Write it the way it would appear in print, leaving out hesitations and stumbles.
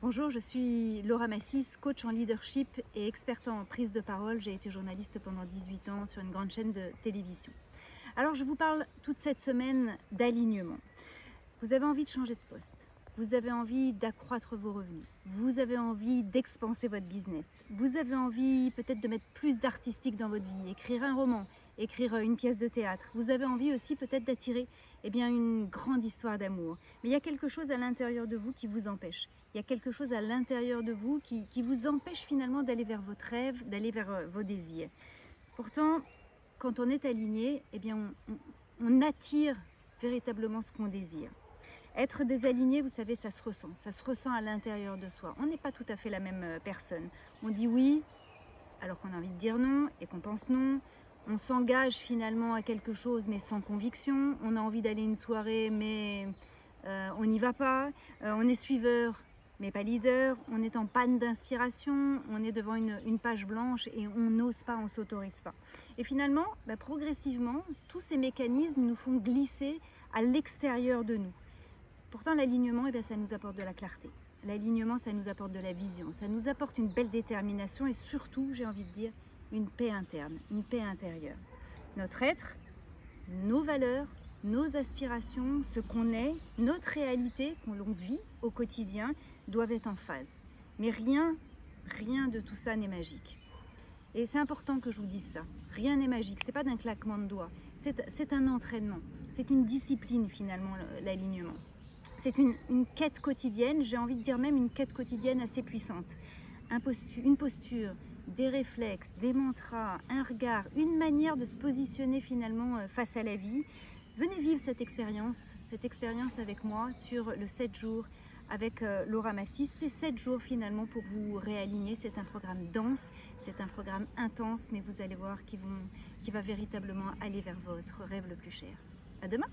Bonjour, je suis Laura Massis, coach en leadership et experte en prise de parole. J'ai été journaliste pendant 18 ans sur une grande chaîne de télévision. Alors je vous parle toute cette semaine d'alignement. Vous avez envie de changer de poste, vous avez envie d'accroître vos revenus, vous avez envie d'expanser votre business, vous avez envie peut-être de mettre plus d'artistique dans votre vie, écrire un roman, écrire une pièce de théâtre. Vous avez envie aussi peut-être d'attirer une grande histoire d'amour. Mais il y a quelque chose à l'intérieur de vous qui vous empêche. Il y a quelque chose à l'intérieur de vous qui vous empêche finalement d'aller vers votre rêve, d'aller vers vos désirs. Pourtant, quand on est aligné, on attire véritablement ce qu'on désire. Être désaligné, vous savez, ça se ressent à l'intérieur de soi. On n'est pas tout à fait la même personne. On dit oui, alors qu'on a envie de dire non et qu'on pense non. On s'engage finalement à quelque chose mais sans conviction. On a envie d'aller à une soirée mais on n'y va pas. On est suiveur mais pas leader. On est en panne d'inspiration. On est devant une page blanche et on n'ose pas, on ne s'autorise pas. Et finalement, progressivement, tous ces mécanismes nous font glisser à l'extérieur de nous. Pourtant, l'alignement, ça nous apporte de la clarté. L'alignement, ça nous apporte de la vision, ça nous apporte une belle détermination et surtout, j'ai envie de dire, une paix interne, une paix intérieure. Notre être, nos valeurs, nos aspirations, ce qu'on est, notre réalité qu'on vit au quotidien doivent être en phase. Mais rien de tout ça n'est magique. Et c'est important que je vous dise ça. Rien n'est magique, c'est pas d'un claquement de doigts. C'est un entraînement, c'est une discipline finalement, l'alignement. C'est une quête quotidienne, j'ai envie de dire même une quête quotidienne assez puissante. Une posture, des réflexes, des mantras, un regard, une manière de se positionner finalement face à la vie. Venez vivre cette expérience avec moi sur le 7 jours avec Laura Massis. C'est 7 jours finalement pour vous réaligner. C'est un programme dense, c'est un programme intense, mais vous allez voir qui va véritablement aller vers votre rêve le plus cher. À demain!